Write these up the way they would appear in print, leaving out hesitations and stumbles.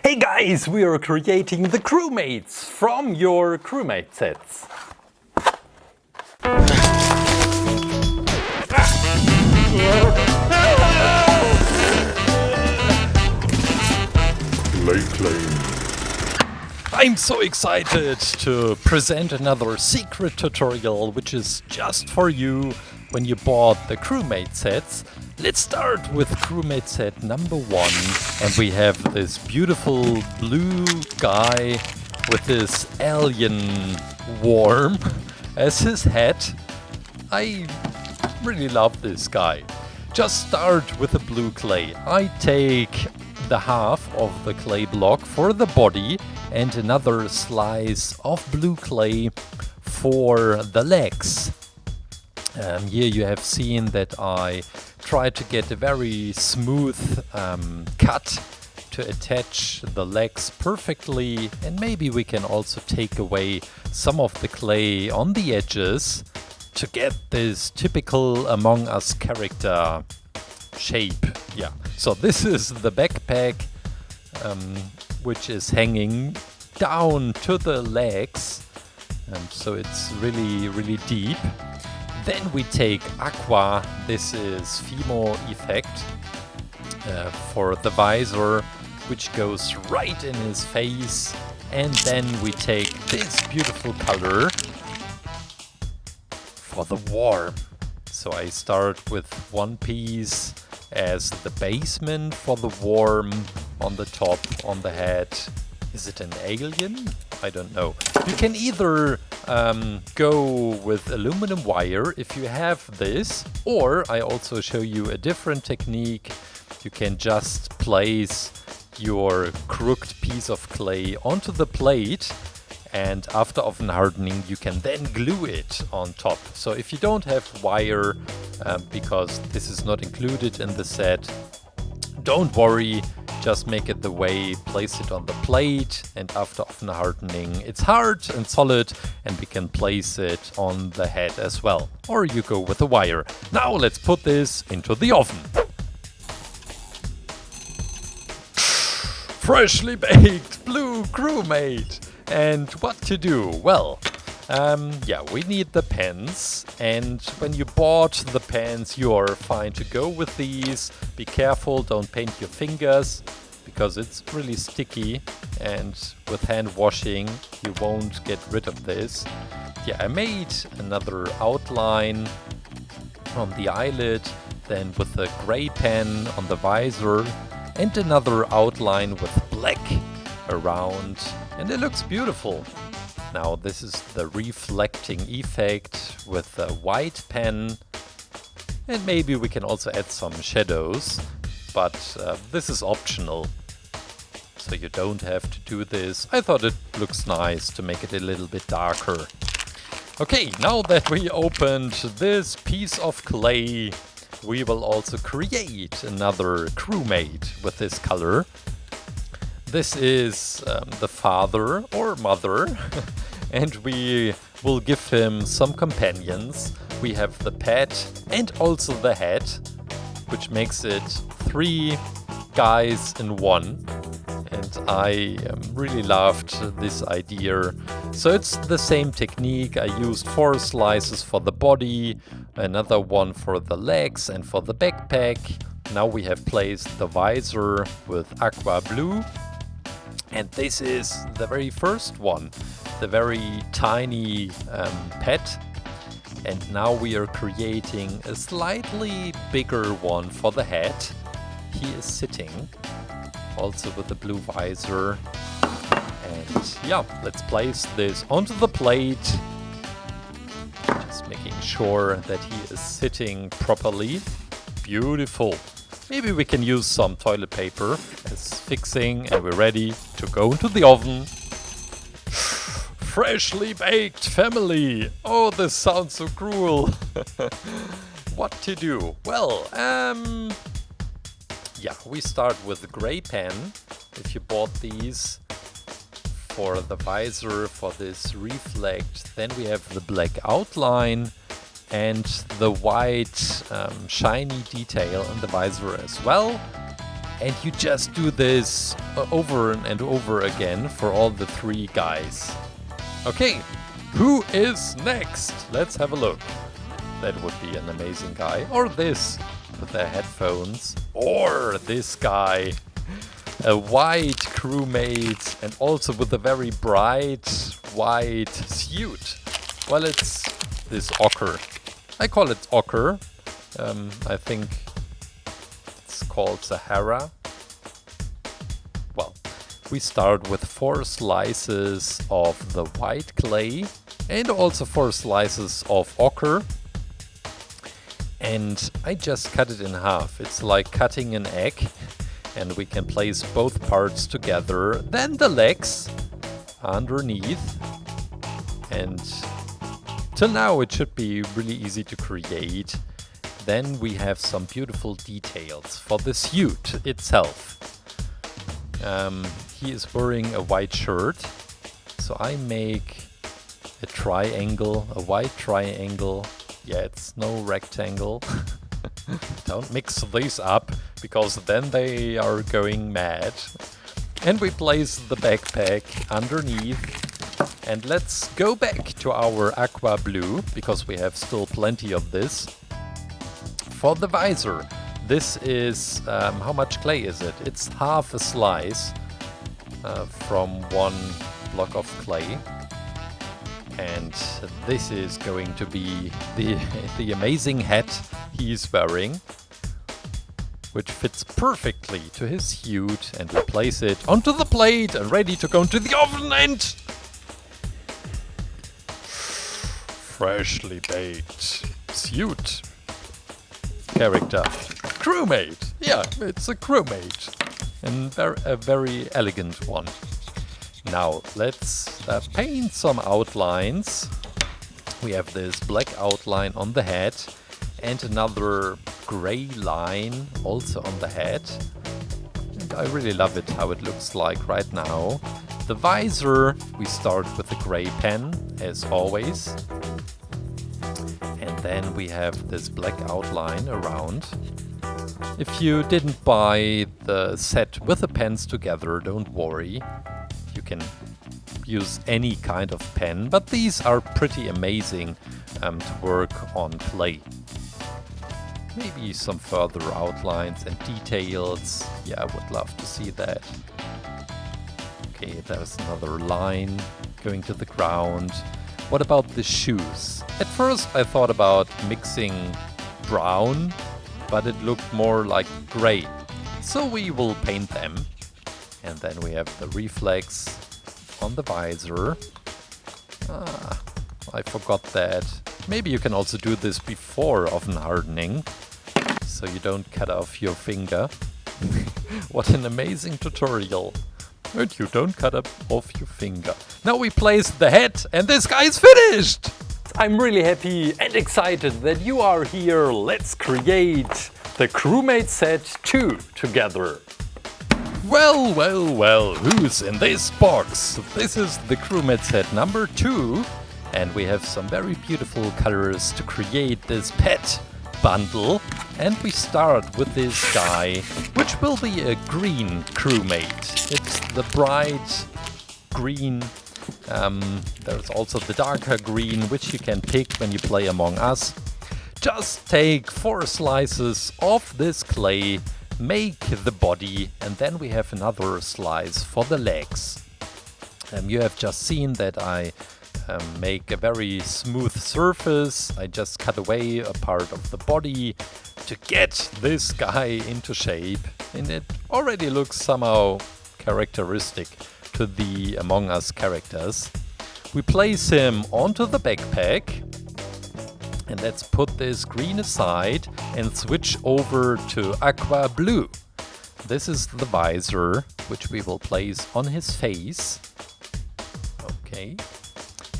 Hey guys, we are creating the Crewmates from your Crewmate sets. ClayClaim. I'm so excited to present another secret tutorial which is just for you when you bought the Crewmate sets. Let's start with Crewmate set number 1, and we have this beautiful blue guy with this alien worm as his head. I really love this guy. Just start with the blue clay. I take the half of the clay block for the body and another slice of blue clay for the legs. Here you have seen that I try to get a very smooth cut to attach the legs perfectly, and maybe we can also take away some of the clay on the edges to get this typical Among Us character shape. Yeah, so this is the backpack which is hanging down to the legs, so it's really deep. Then we take Aqua, this is Fimo effect for the visor, which goes right in his face. And then we take this beautiful color for the worm. So I start with one piece as the basement for the worm on the top, on the head. Is it an alien? I don't know. You can either go with aluminum wire if you have this, or I also show you a different technique. You can just place your crooked piece of clay onto the plate, and after oven hardening you can then glue it on top. So if you don't have wire, because this is not included in the set, don't worry. Just make it the way, place it on the plate, and after oven hardening it's hard and solid, and we can place it on the head as well. Or you go with a wire. Now let's put this into the oven. Freshly baked blue Crewmate. And what to do? Well, yeah, we need the pens, and when you bought the pens you're fine to go with these. Be careful, don't paint your fingers because it's really sticky, and with hand washing you won't get rid of this. Yeah, I made another outline on the eyelid, then with a gray pen on the visor, and another outline with black around, and it looks beautiful. Now this is the reflecting effect with a white pen, and maybe we can also add some shadows, but this is optional, so you don't have to do this. I thought it looks nice to make it a little bit darker. Okay, now that we opened this piece of clay, we will also create another Crewmate with this color. This is the father or mother, and we will give him some companions. We have the pet and also the head, which makes it 3 guys in one. And I really loved this idea. So it's the same technique. I used 4 slices for the body, another one for the legs and for the backpack. Now we have placed the visor with aqua blue. And this is the very first one, the very tiny pet. And now we are creating a slightly bigger one for the head. He is sitting, also with the blue visor. And yeah, let's place this onto the plate. Just making sure that he is sitting properly. Beautiful. Maybe we can use some toilet paper as fixing, and we're ready to go into the oven. Freshly baked family! Oh, this sounds so cruel. What to do? Well, yeah, we start with the gray pen. If you bought these for the visor, for this reflect, then we have the black outline and the white shiny detail in the visor as well. And you just do this over and over again for all the 3 guys. Okay, who is next? Let's have a look. That would be an amazing guy. Or this, with their headphones. Or this guy. A white crewmate, and also with a very bright white suit. Well, it's this ochre. I call it ochre. I think it's called Sahara. Well, we start with 4 slices of the white clay and also 4 slices of ochre. And I just cut it in half. It's like cutting an egg. And we can place both parts together. Then the legs underneath. And till now it should be really easy to create. Then we have some beautiful details for the suit itself. He is wearing a white shirt. So I make a triangle, a white triangle. Yeah, it's no rectangle. Don't mix these up, because then they are going mad. And we place the backpack underneath. And let's go back to our aqua blue, because we have still plenty of this. For the visor, this is, how much clay is it? It's half a slice from 1 block of clay. And this is going to be the amazing hat he's wearing, which fits perfectly to his suit, and we place it onto the plate and ready to go into the oven and freshly baked suit character. Crewmate! Yeah, it's a crewmate, and a very elegant one. Now let's paint some outlines. We have this black outline on the head and another gray line also on the head. And I really love it how it looks like right now. The visor, we start with a gray pen as always. And then we have this black outline around. If you didn't buy the set with the pens together, don't worry. You can use any kind of pen, but these are pretty amazing to work on clay. Maybe some further outlines and details. Yeah, I would love to see that. Okay, there's another line going to the ground. What about the shoes? At first I thought about mixing brown, but it looked more like gray. So we will paint them. And then we have the reflex on the visor. I forgot that. Maybe you can also do this before oven hardening, so you don't cut off your finger. What an amazing tutorial. And you don't cut off your finger. Now we place the head, and this guy is finished! I'm really happy and excited that you are here. Let's create the Crewmate set 2 together. Well, well, well, who's in this box? This is the Crewmate set number 2, and we have some very beautiful colors to create this pet bundle. And we start with this guy, which will be a green crewmate. It's the bright green. There's also the darker green, which you can pick when you play Among Us. Just take 4 slices of this clay, make the body, and then we have another slice for the legs. You have just seen that I make a very smooth surface. I just cut away a part of the body to get this guy into shape, and it already looks somehow characteristic to the Among Us characters. We place him onto the backpack, and let's put this green aside and switch over to aqua blue. This is the visor, which we will place on his face. Okay.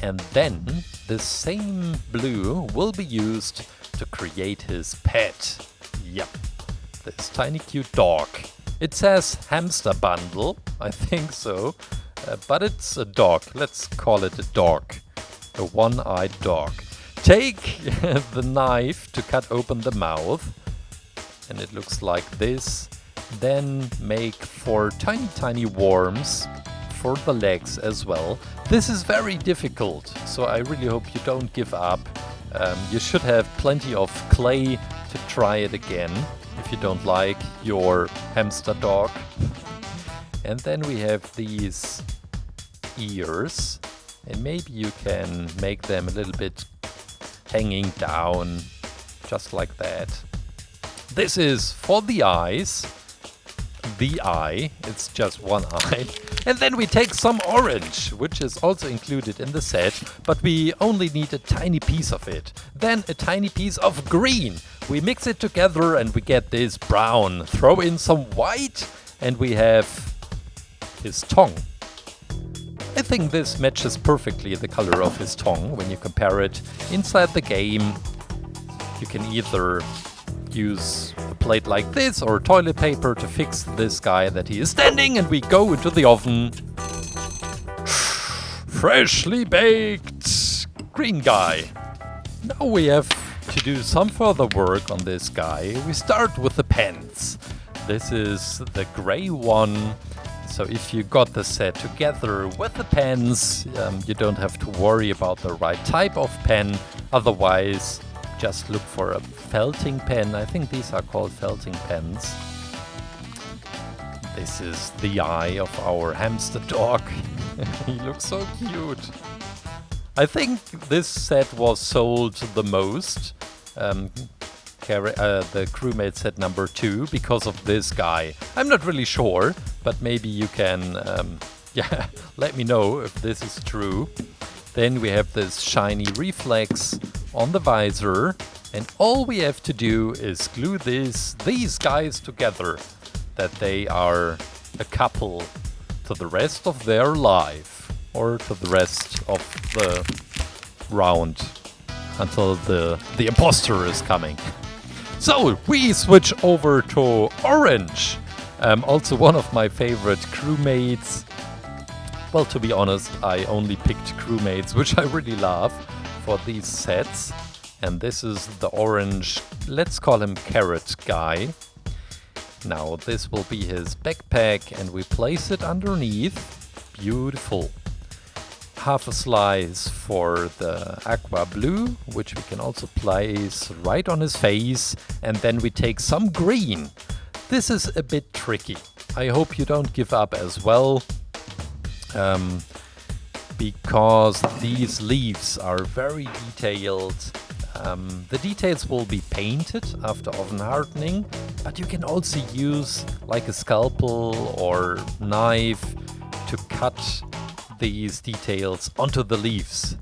And then the same blue will be used to create his pet. Yep, this tiny cute dog. It says hamster bundle, I think so, but it's a dog. Let's call it a dog, a one-eyed dog. Take the knife to cut open the mouth, and it looks like this. Then make 4 tiny worms for the legs as well. This is very difficult, so I really hope you don't give up. You should have plenty of clay to try it again if you don't like your hamster dog. And then we have these ears, and maybe you can make them a little bit hanging down, just like that. This is for the eyes. The eye, it's just one eye. And then we take some orange, which is also included in the set, but we only need a tiny piece of it. Then a tiny piece of green. We mix it together and we get this brown. Throw in some white and we have his tongue. I think this matches perfectly the color of his tongue when you compare it inside the game. You can either use a plate like this or toilet paper to fix this guy that he is standing, and we go into the oven. Freshly baked green guy. Now we have to do some further work on this guy. We start with the pens. This is the gray one. So if you got the set together with the pens, you don't have to worry about the right type of pen. Otherwise, just look for a felting pen. I think these are called felting pens. This is the eye of our hamster dog. He looks so cute. I think this set was sold the most. The Crewmate set number 2 because of this guy. I'm not really sure, but maybe you can let me know if this is true. Then we have this shiny reflex on the visor, and all we have to do is glue these guys together, that they are a couple to the rest of their life, or to the rest of the round until the imposter is coming. So we switch over to orange, also one of my favorite crewmates. Well, to be honest, I only picked crewmates, which I really love, for these sets. And this is the orange, let's call him carrot guy. Now this will be his backpack, and we place it underneath. Beautiful. Half a slice for the aqua blue, which we can also place right on his face. And then we take some green. This is a bit tricky. I hope you don't give up as well. Because these leaves are very detailed. The details will be painted after oven hardening, but you can also use like a scalpel or knife to cut these details onto the leaves.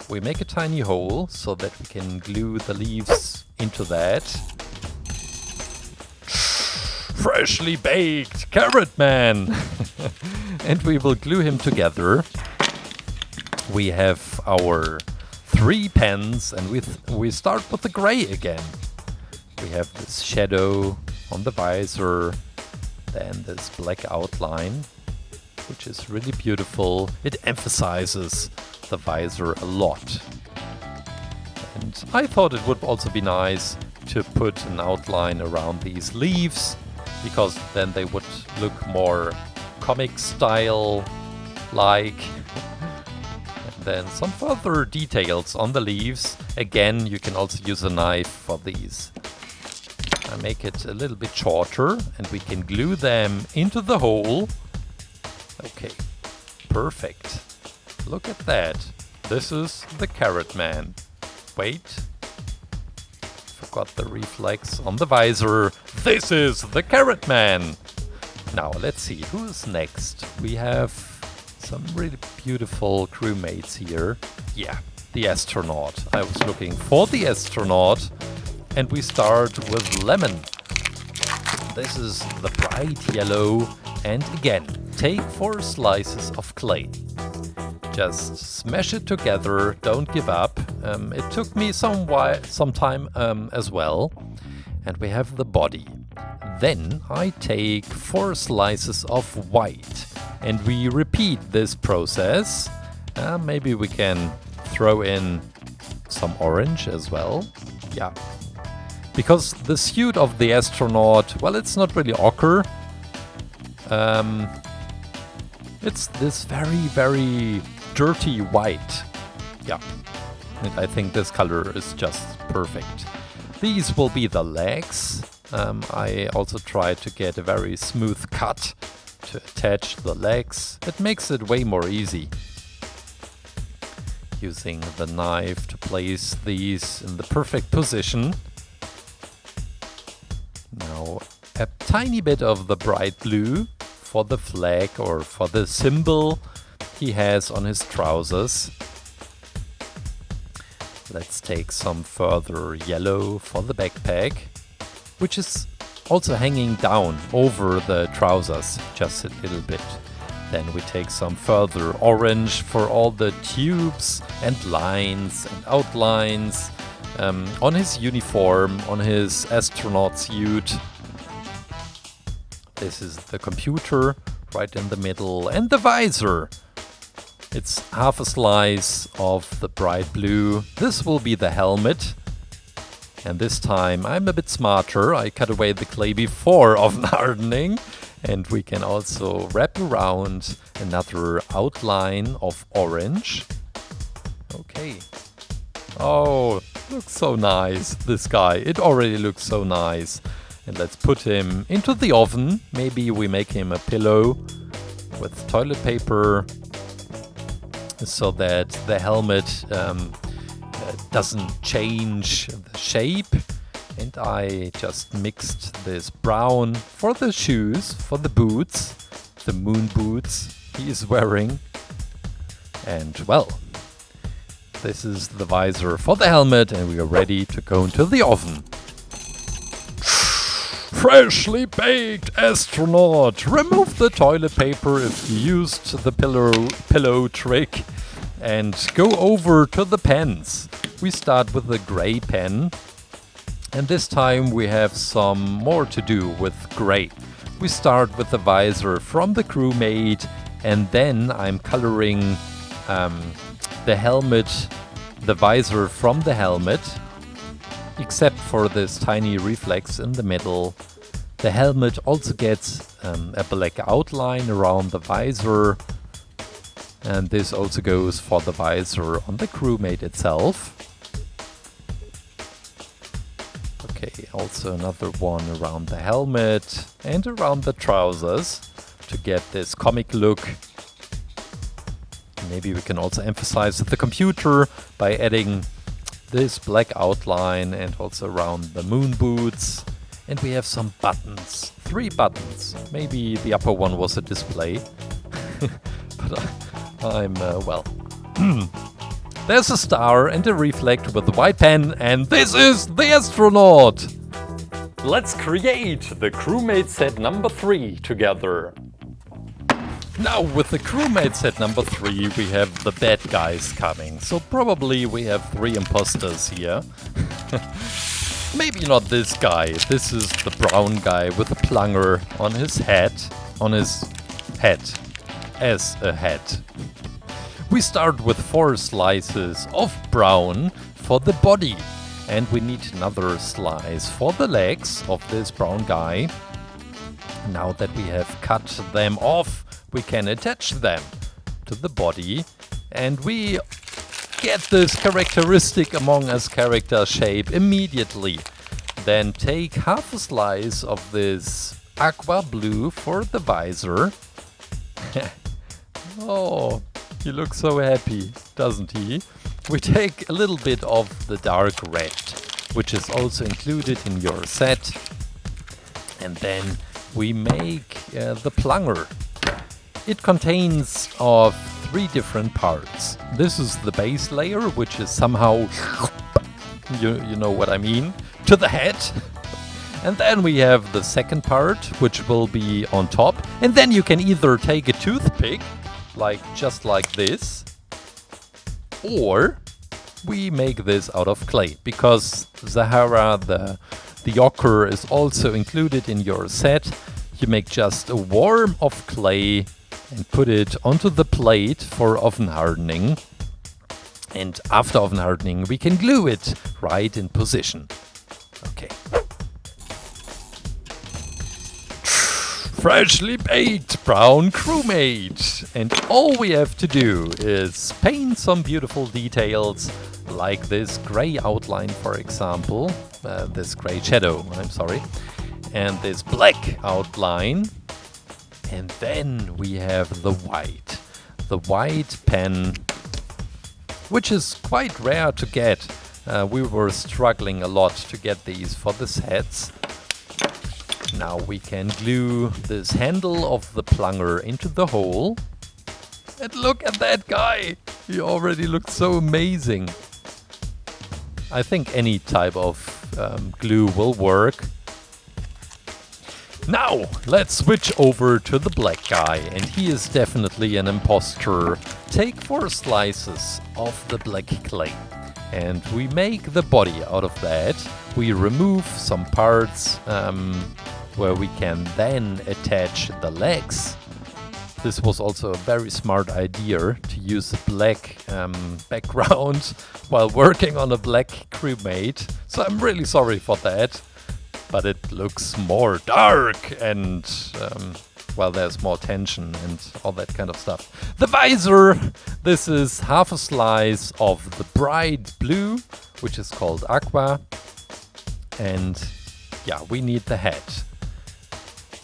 We make a tiny hole so that we can glue the leaves into that. Freshly baked carrot man! And we will glue him together. We have our 3 pens, and we start with the gray again. We have this shadow on the visor, then this black outline, which is really beautiful. It emphasizes the visor a lot. And I thought it would also be nice to put an outline around these leaves, because then they would look more comic style like. And then some further details on the leaves. Again, you can also use a knife for these. I make it a little bit shorter, and we can glue them into the hole. Okay, perfect. Look at that. This is the carrot man. Wait. Forgot the reflex on the visor. This is the carrot man. Now let's see who's next. We have some really beautiful crewmates here. Yeah, the astronaut. I was looking for the astronaut, and we start with lemon. This is the bright yellow, and again, take 4 slices of clay. Just smash it together, don't give up. It took me some time as well. And we have the body. Then I take 4 slices of white, and we repeat this process. Maybe we can throw in some orange as well. Yeah. Because the suit of the astronaut, well, it's not really ochre. It's this very, very dirty white. Yeah, and I think this color is just perfect. These will be the legs. I also tried to get a very smooth cut to attach the legs. It makes it way more easy. Using the knife to place these in the perfect position. Now a tiny bit of the bright blue for the flag or for the symbol he has on his trousers. Let's take some further yellow for the backpack, which is also hanging down over the trousers just a little bit. Then we take some further orange for all the tubes and lines and outlines on his uniform, on his astronaut suit. This is the computer right in the middle, and the visor. It's half a slice of the bright blue. This will be the helmet. And this time I'm a bit smarter. I cut away the clay before oven hardening. And we can also wrap around another outline of orange. Okay. Oh, looks so nice, this guy. It already looks so nice. And let's put him into the oven. Maybe we make him a pillow with toilet paper so that the helmet doesn't change the shape. And I just mixed this brown for the shoes, for the boots, the moon boots he is wearing. And well, this is the visor for the helmet, and we are ready to go into the oven. Freshly baked astronaut! Remove the toilet paper if you used the pillow trick, and go over to the pens. We start with the gray pen. And this time we have some more to do with gray. We start with the visor from the Crewmate, and then I'm coloring the helmet, the visor from the helmet, except for this tiny reflex in the middle. The helmet also gets a black outline around the visor, and this also goes for the visor on the Crewmate itself. Okay, also another one around the helmet and around the trousers to get this comic look. Maybe we can also emphasize the computer by adding this black outline, and also around the moon boots. And we have some buttons, 3 buttons. Maybe the upper one was a display, but I'm well. There's a star and a reflect with the white pen, and this is the astronaut! Let's create the Crewmate set number 3 together. Now with the Crewmate set number 3 we have the bad guys coming, so probably we have 3 imposters here. Maybe not this guy. This is the brown guy with a plunger on his head. As a hat. We start with 4 slices of brown for the body. And we need another slice for the legs of this brown guy. Now that we have cut them off, we can attach them to the body. And we get this characteristic Among Us character shape immediately. Then take half a slice of this aqua blue for the visor. Oh, he looks so happy, doesn't he? We take a little bit of the dark red, which is also included in your set. And then we make the plunger. It contains of 3 different parts. This is the base layer, which is somehow, you know what I mean, to the head. And then we have the second part, which will be on top. And then you can either take a toothpick, just like this, or we make this out of clay, because Zahara, the ochre, is also included in your set. You make just a worm of clay and put it onto the plate for oven hardening. And after oven hardening, we can glue it right in position. Okay. Freshly baked brown crewmate. And all we have to do is paint some beautiful details like this gray outline, for example. This gray shadow, I'm sorry. And this black outline. And then we have the white. The white pen, which is quite rare to get. We were struggling a lot to get these for the sets. Now we can glue this handle of the plunger into the hole. And look at that guy! He already looks so amazing. I think any type of glue will work. Now, let's switch over to the black guy, and he is definitely an imposter. Take 4 slices of the black clay, and we make the body out of that. We remove some parts where we can then attach the legs. This was also a very smart idea to use a black background while working on a black crewmate. So I'm really sorry for that. But it looks more dark and, well, there's more tension and all that kind of stuff. The visor! This is half a slice of the bright blue, which is called aqua. And, yeah, we need the hat.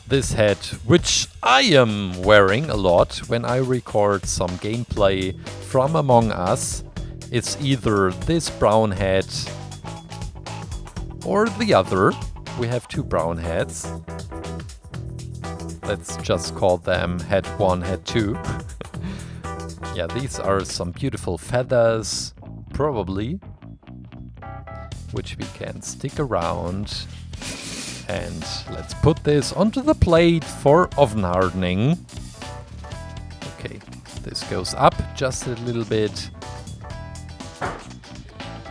This hat, which I am wearing a lot when I record some gameplay from Among Us. It's either this brown hat or the other. We have 2 brown hats. Let's just call them hat 1, hat 2. Yeah, these are some beautiful feathers, probably, which we can stick around. And let's put this onto the plate for oven hardening. Okay, this goes up just a little bit.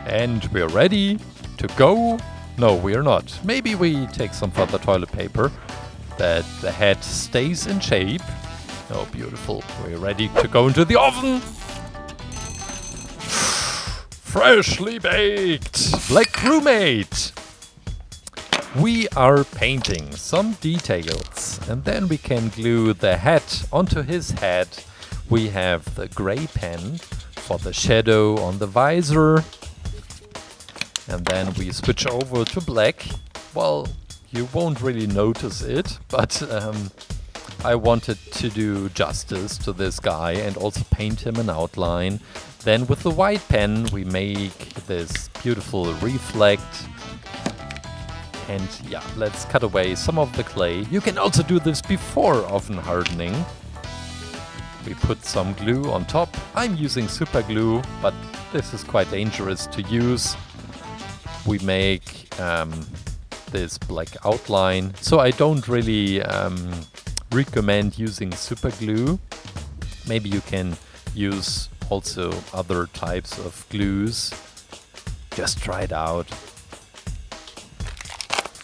And we're ready to go. No, we are not. Maybe we take some further toilet paper that the hat stays in shape. Oh, beautiful. We're ready to go into the oven. Freshly baked black crewmate. We are painting some details and then we can glue the hat onto his head. We have the gray pen for the shadow on the visor. And then we switch over to black. Well, you won't really notice it, but I wanted to do justice to this guy and also paint him an outline. Then with the white pen we make this beautiful reflect. And yeah, let's cut away some of the clay. You can also do this before oven hardening. We put some glue on top. I'm using super glue, but this is quite dangerous to use. We make this black outline. So I don't really recommend using super glue. Maybe you can use also other types of glues. Just try it out.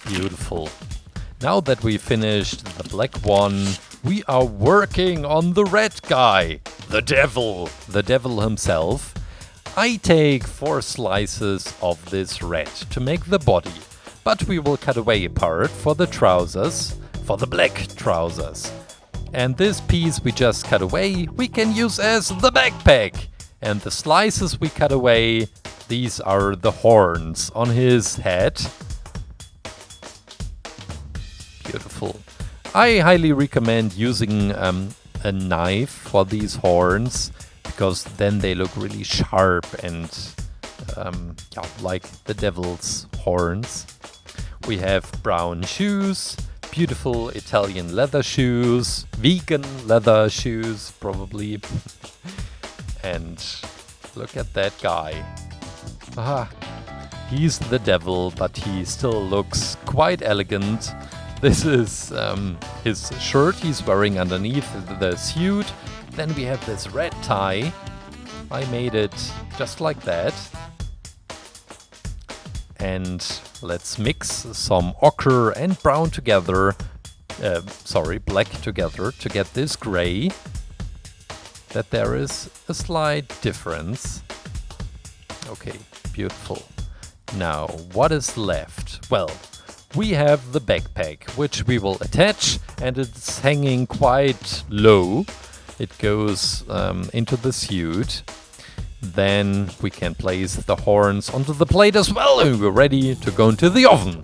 Beautiful. Now that we finished the black one, we are working on the red guy, the devil himself. I take 4 slices of this red to make the body, but we will cut away a part for the trousers, for the black trousers. And this piece we just cut away, we can use as the backpack. And the slices we cut away, these are the horns on his head. Beautiful. I highly recommend using a knife for these horns, because then they look really sharp and yeah, like the devil's horns. We have brown shoes, beautiful Italian leather shoes, vegan leather shoes probably. And look at that guy. Ah, he's the devil, but he still looks quite elegant. This is his shirt he's wearing underneath the suit. Then we have this red tie. I made it just like that. And let's mix some ochre and brown together. Black together to get this gray. That there is a slight difference. Okay, beautiful. Now, what is left? Well, we have the backpack, which we will attach, and it's hanging quite low. It goes into the suit. Then we can place the horns onto the plate as well, and we're ready to go into the oven.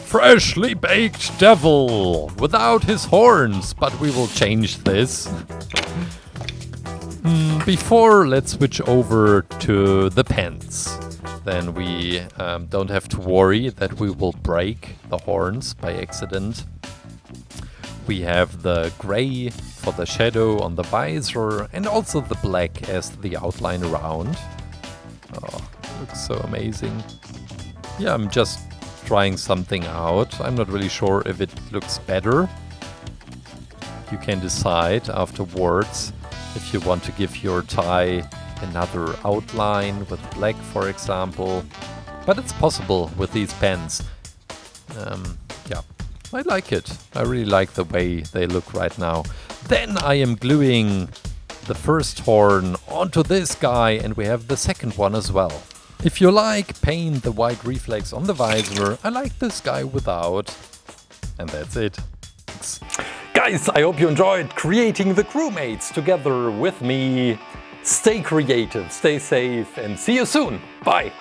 Freshly baked devil without his horns, but we will change this. Before, let's switch over to the pens. Then we don't have to worry that we will break the horns by accident. We have the gray for the shadow on the visor and also the black as the outline around. Oh, looks so amazing. Yeah, I'm just trying something out. I'm not really sure if it looks better. You can decide afterwards if you want to give your tie another outline with black, for example. But it's possible with these pens. Yeah, I like it. I really like the way they look right now. Then I am gluing the first horn onto this guy, and we have the second one as well. If you like, paint the white reflex on the visor. I like this guy without. And that's it. Guys, I hope you enjoyed creating the Crewmates together with me. Stay creative, stay safe, and see you soon. Bye.